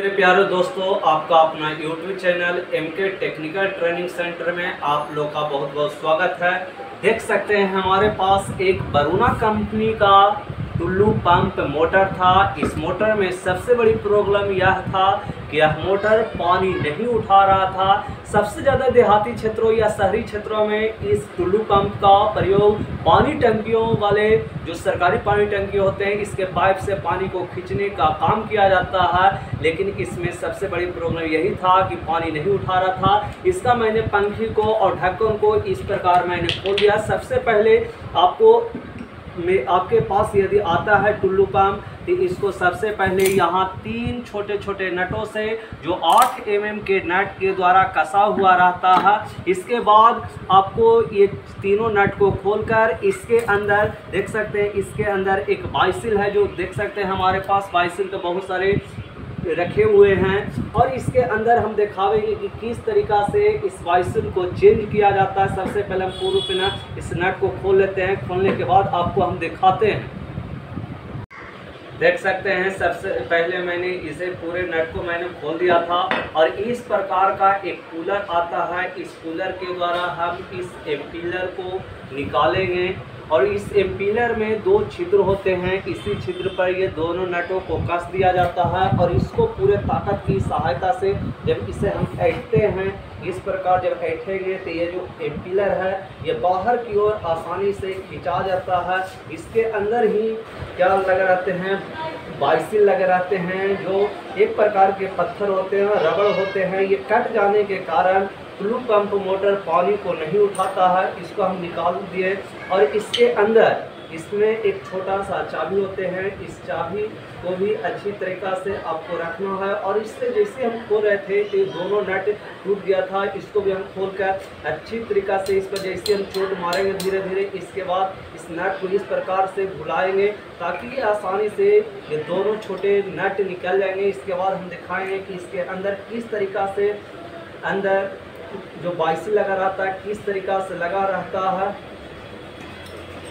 मेरे प्यारे दोस्तों, आपका अपना YouTube channel MK technical training centre में आप लोग का बहुत बहुत स्वागत है। देख सकते हैं हमारे पास एक वरुणा कंपनी का टुल्लू पंप मोटर था। इस मोटर में सबसे बड़ी प्रॉब्लम यह था कि यह मोटर पानी नहीं उठा रहा था। सबसे ज़्यादा देहाती क्षेत्रों या शहरी क्षेत्रों में इस टुल्लू पंप का प्रयोग पानी टंकियों वाले जो सरकारी पानी टंकी होते हैं, इसके पाइप से पानी को खींचने का काम किया जाता है। लेकिन इसमें सबसे बड़ी प्रॉब्लम यही था कि पानी नहीं उठा रहा था। इसका मैंने पंखी को और ढक्कन को इस प्रकार मैंने खोल दिया। सबसे पहले आपके पास यदि आता है टुल्लू पंप, तो इसको सबसे पहले यहाँ 3 छोटे छोटे नटों से जो 8 mm के नट के द्वारा कसा हुआ रहता है, इसके बाद आपको ये तीनों नट को खोलकर इसके अंदर देख सकते हैं, इसके अंदर एक बाइसिल है। जो देख सकते हैं हमारे पास बाइसिल तो बहुत सारे रखे हुए हैं, और इसके अंदर हम दिखावेंगे कि किस तरीक़ा से इस बाइसिल को चेंज किया जाता है। सबसे पहले हम पूर्ण रूप इस नट को खोल लेते हैं। खोलने के बाद आपको हम दिखाते हैं। देख सकते हैं सबसे पहले मैंने इसे पूरे नट को मैंने खोल दिया था, और इस प्रकार का एक कूलर आता है। इस कूलर के द्वारा हम इस एम्पीलर को निकालेंगे, और इस एम्पीलर में 2 छिद्र होते हैं। इसी छिद्र पर ये दोनों नटों को कस दिया जाता है, और इसको पूरे ताकत की सहायता से जब इसे हम ऐंठते हैं, इस प्रकार जब ऐंठेंगे तो ये जो एम्पीलर है ये बाहर की ओर आसानी से खिंचा जाता है। इसके अंदर ही क्या लगे रहते हैं, बाइसिल लगे रहते हैं, जो एक प्रकार के पत्थर होते हैं, रबड़ होते हैं। ये कट जाने के कारण टुल्लू पंप मोटर पानी को नहीं उठाता है। इसको हम निकाल दिए, और इसके अंदर इसमें एक छोटा सा चाबी होते हैं। इस चाबी को भी अच्छी तरीक़ा से आपको रखना है, और इससे जैसे हम खोल रहे थे तो दोनों नट टूट गया था। इसको भी हम खोलकर अच्छी तरीक़ा से इस पर जैसे हम चोट मारेंगे धीरे धीरे, इसके बाद इस नट को इस प्रकार से घुलाएंगे ताकि ये आसानी से ये दोनों छोटे नट निकल जाएंगे। इसके बाद हम दिखाएंगे कि इसके अंदर किस तरीक़ा से अंदर जो बाइसिल लगा रहता है किस तरीक़ा से लगा रहता है।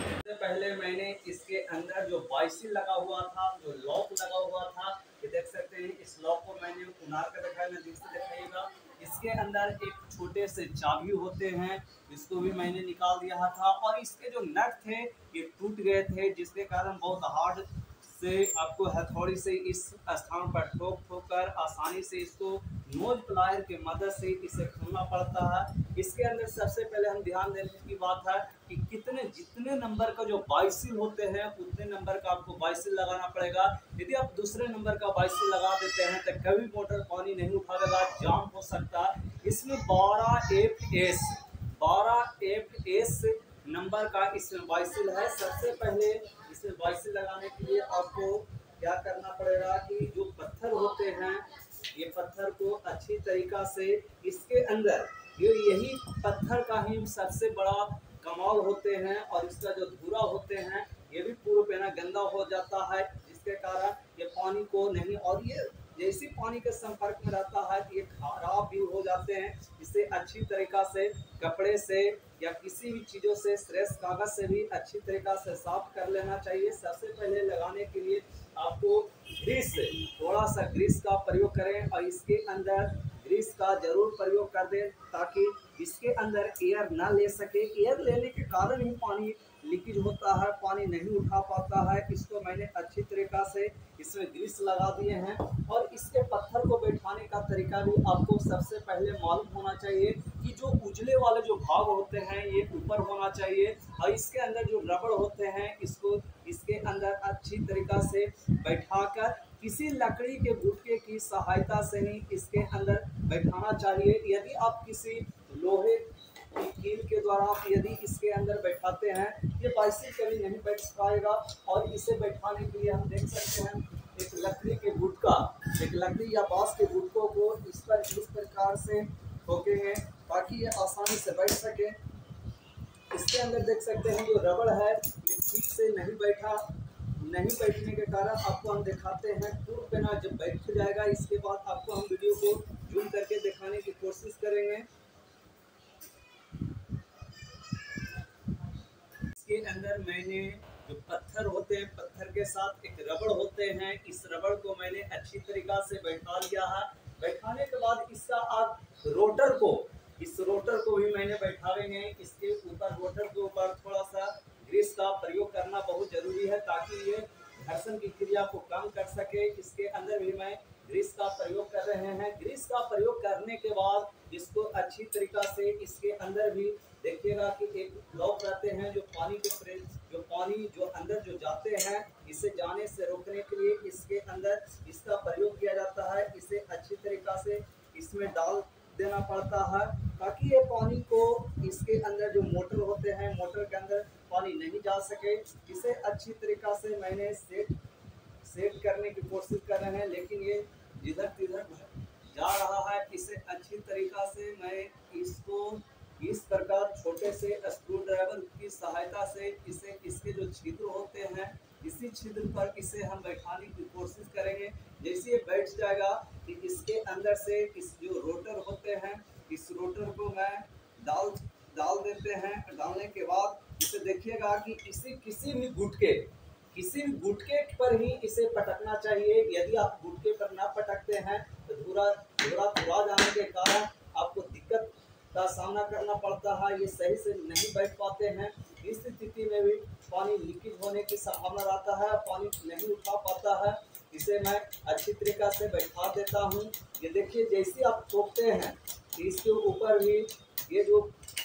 सबसे पहले मैंने इसके अंदर जो बाइसिल लगा हुआ था, जो लॉक लगा हुआ था, ये देख सकते हैं। इस लॉक को मैंने उनार कर दिखाया, मैं जिससे दिखाइएगा। इसके अंदर एक छोटे से चाबी होते हैं, इसको भी मैंने निकाल दिया था, और इसके जो नट थे ये टूट गए थे, जिसके कारण बहुत हार्ड से आपको हथौड़ी से इस स्थान पर ठोक ठोक कर आसानी से इसको नोज प्लायर के मदद से इसे खोलना पड़ता है। इसके अंदर सबसे पहले हम ध्यान देने की बात है कि जितने नंबर का जो बाइसिल होते हैं उतने नंबर का आपको बाइसिल लगाना पड़ेगा। यदि आप दूसरे नंबर का बाइसिल लगा देते हैं तो कभी मोटर पानी नहीं उठाएगा, जाम हो सकता है। इसमें 12 FS नंबर का इसमें बाइसिल है। सबसे पहले इसमें बाइसिल लगाने के लिए आपको क्या करना पड़ेगा कि जो पत्थर होते हैं, ये पत्थर को अच्छी तरीक़ा से इसके अंदर यही पत्थर का ही सबसे बड़ा कमाल होते हैं, और इसका जो धुरा होते हैं ये भी पूरा पेना गंदा हो जाता है, जिसके कारण ये पानी को नहीं, और ये जैसे पानी के संपर्क में रहता है तो ये खराब भी हो जाते हैं। इसे अच्छी तरीक़ा से कपड़े से या किसी भी चीज़ों से, श्रेष्ठ कागज़ से भी अच्छी तरीक़ा से साफ कर लेना चाहिए। सबसे पहले लगाने के लिए आपको ग्रीस, थोड़ा सा ग्रीस का प्रयोग करें, और इसके अंदर ग्रीस का जरूर प्रयोग कर दें ताकि इसके अंदर एयर ना ले सके। एयर लेने के कारण ही पानी लीकेज होता है, पानी नहीं उठा पाता है। इसको मैंने अच्छी तरीक़ा से इसमें ग्रीस लगा दिए हैं, और इसके पत्थर को बैठाने का तरीका भी आपको सबसे पहले मालूम होना चाहिए कि जो उजले वाले जो भाग होते हैं ये ऊपर होना चाहिए, और इसके अंदर जो रबड़ होते हैं इसको इसके अंदर अच्छी तरीक़ा से बैठाकर किसी लकड़ी के गुटके की सहायता से ही इसके अंदर बैठाना चाहिए। यदि आप किसी लोहे की कील के द्वारा यदि इसके अंदर बैठाते हैं, ये बाइसिल कभी नहीं बैठ पाएगा। और इसे बैठाने के लिए हम देख सकते हैं एक लकड़ी के गुटका, एक लकड़ी या बांस के गुटकों को इस प्रकार से ठोकेंगे ताकि ये आसानी से बैठ सके। इसके अंदर देख सकते हैं जो रबड़ है ये ठीक से नहीं बैठने के कारण आपको हम दिखाते हैं। पूर्ण पेना जब बैठ जाएगा इसके बाद आपको हम वीडियो को जूम करके दिखाने की कोशिश करेंगे। इसके अंदर मैंने जो पत्थर होते हैं, पत्थर के साथ एक रबड़ होते हैं, इस रबड़ को मैंने अच्छी तरीक़ा से बैठा लिया है। बैठाने के बाद इसका आप रोटर को, इस रोटर को भी मैंने बैठाएंगे। इसके ऊपर, रोटर के ऊपर थोड़ा सा ग्रीस का प्रयोग करना बहुत ज़रूरी है ताकि ये घर्षण की क्रिया को कम कर सके। इसके अंदर भी मैं ग्रीस का प्रयोग कर रहे हैं। ग्रीस का प्रयोग करने के बाद इसको अच्छी तरीक़ा से, इसके अंदर भी देखिएगा कि एक ब्लॉक रहते हैं जो पानी के पानी जो अंदर जो जाते हैं, इसे जाने से रोकने के लिए इसके अंदर इसका प्रयोग किया जाता है। इसे अच्छी तरीक़ा से इसमें डाल देना पड़ता है ताकि ये पानी को, इसके अंदर जो मोटर होते हैं, मोटर के अंदर पानी नहीं जा सके। इसे अच्छी तरीक़ा से मैंने सेट करने की कोशिश कर रहे हैं, लेकिन ये जिधर तिधर जा रहा है। इसे अच्छी तरीक़ा से मैं इसको इस प्रकार छोटे से स्क्रू ड्राइवर की सहायता से इसे, इसके जो छिद्र होते हैं, इसी छिद्र पर इसे हम बैठाने की कोशिश करेंगे। जैसे ये बैठ जाएगा कि इसके अंदर से इस जो रोटर होते हैं, इस रोटर को मैं डाल देते हैं। डालने के बाद इसे देखिएगा कि इसे किसी भी गुटके पर ही इसे पटकना चाहिए। यदि आप गुटके पर ना पटकते हैं तो धुरा जाने के कारण आपको दिक्कत का सामना करना पड़ता है, ये सही से नहीं बैठ पाते हैं। इस स्थिति में भी पानी लीकेज होने की संभावना रहता है, पानी नहीं उठा पाता है। इसे मैं अच्छी तरीक़ा से बैठा देता हूँ। ये देखिए, जैसे आप ठोकते हैं इसके ऊपर भी ये जो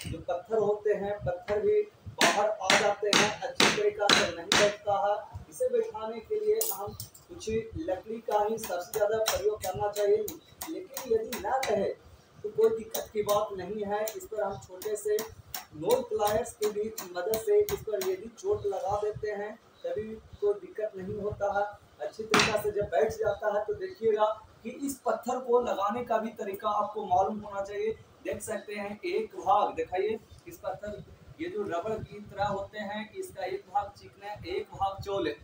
पत्थर होते हैं, पत्थर भी बाहर आ जाते हैं, अच्छी तरीक़ा से नहीं बैठता है। इसे बैठाने के लिए हम कुछ लकड़ी का ही सबसे ज़्यादा प्रयोग करना चाहिए, लेकिन यदि ना रहे तो कोई दिक्कत की बात नहीं है। इस पर हम छोटे से नोल प्लायर्स की भी मदद से इस पर यदि चोट लगा देते हैं तभी कोई दिक्कत नहीं होता है। अच्छी तरीक़ा से जब बैठ जाता है तो देखिएगा कि इस पत्थर को लगाने का भी तरीका आपको मालूम होना चाहिए। देख सकते हैं एक भाग, दिखाइए इस पत्थर, ये जो रबड़ की तरह होते हैं, इसका एक भाग चिकना, एक भाग चौले।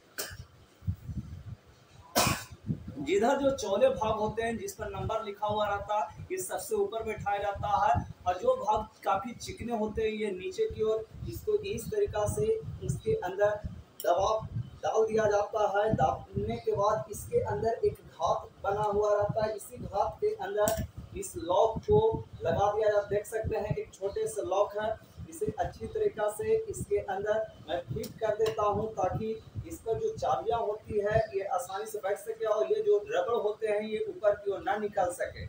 जिधर जो चौले भाग होते हैं जिस पर नंबर लिखा हुआ रहता है, ये सबसे ऊपर बैठाया जाता है। और जो भाग काफ़ी चिकने होते हैं, ये नीचे की ओर, इसको इस तरीक़ा से इसके अंदर दबाव डाल दिया जाता है। डालने के बाद इसके अंदर एक घात बना हुआ रहता है, इसी घात के अंदर इस लॉक को लगा दिया जाता है। देख सकते हैं एक छोटे से लॉक है, इसे अच्छी तरीक़ा से इसके अंदर मैं फिट कर देता हूं ताकि इस पर जो चाबियां होती है ये आसानी से बैठ सके और ये जो रबड़ होते हैं ये ऊपर की ओर ना निकल सके।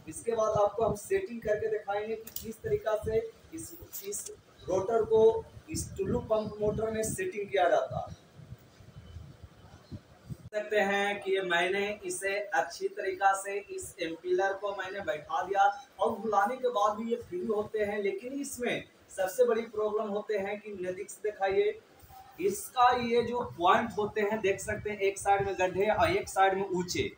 इसके बाद आपको हम सेटिंग करके दिखाएंगे कि किस तरीक़ा से इस रोटर को इस टुल्लू पंप मोटर में सेटिंग किया जाता है। सकते हैं कि मैंने इसे अच्छी तरीक़ा से इस एम्पिलर को मैंने बैठा दिया और बुलाने के बाद भी ये फ्री होते हैं, लेकिन इसमें सबसे बड़ी प्रॉब्लम होते हैं कि नज़दीक से दिखाइए, इसका ये जो पॉइंट होते हैं, देख सकते हैं एक साइड में गड्ढे और एक साइड में ऊंचे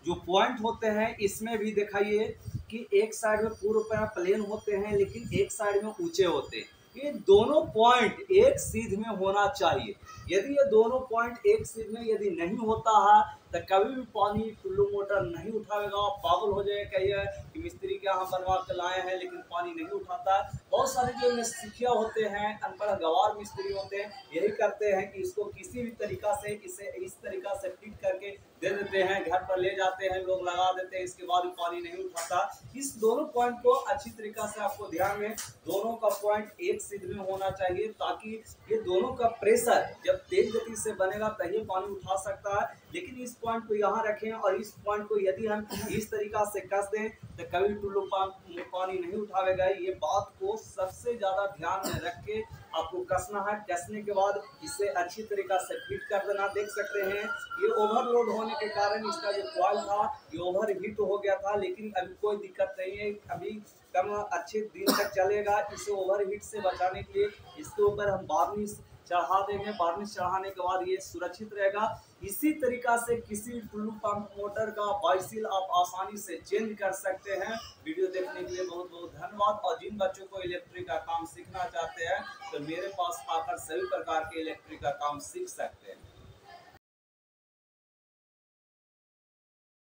जो पॉइंट होते हैं। इसमें भी दिखाइए कि एक साइड में पूर्ण प्लेन होते हैं, लेकिन एक साइड में ऊंचे होते हैं। ये दोनों पॉइंट एक सीध में होना चाहिए। यदि ये दोनों पॉइंट एक सीध में यदि नहीं होता है तो कभी भी पानी टुल्लू मोटर नहीं उठाएगा। आप पागल हो जाए, कहिए कि मिस्त्री के यहाँ बनवा के लाए हैं लेकिन पानी नहीं उठाता। बहुत सारे जो नौसिखिया होते हैं, अनपढ़ गवार मिस्त्री होते हैं, यही करते हैं कि इसको किसी भी तरीक़ा से इसे इस तरीक़ा से फिट करके दे देते हैं, घर पर ले जाते हैं, लोग लगा देते हैं, इसके बाद भी पानी नहीं उठाता। इस दोनों पॉइंट को अच्छी तरीक़ा से आपको ध्यान में, दोनों का पॉइंट एक सीध में होना चाहिए ताकि ये दोनों का प्रेशर जब तेज गति से बनेगा तभी पानी उठा सकता है। लेकिन इस पॉइंट को यहाँ रखें और इस पॉइंट को यदि हम इस तरीक़ा से कस दें तो कभी टुल्लू पंप पानी नहीं उठावेगा। ये बात को सबसे ज़्यादा ध्यान में रख के आपको कसना है। कसने के बाद इसे अच्छी तरीक़ा से फिट कर देना। देख सकते हैं ये ओवरलोड होने के कारण इसका जो कॉइल था ये ओवर हीट हो गया था, लेकिन अभी कोई दिक्कत नहीं है, अभी कम अच्छे दिन तक चलेगा। इसे ओवर हीट से बचाने के लिए इसके ऊपर हम वार्निश चढ़ा देंगे। वार्निश चढ़ाने के बाद ये सुरक्षित रहेगा। इसी तरीक़ा से किसी टुल्लू पंप मोटर का बाइसिल आप आसानी से चेंज कर सकते हैं। वीडियो देखने के लिए बहुत बहुत धन्यवाद। और जिन बच्चों को इलेक्ट्रिक का काम सीखना चाहते हैं तो मेरे पास आकर सभी प्रकार के इलेक्ट्रिक का काम सीख सकते हैं।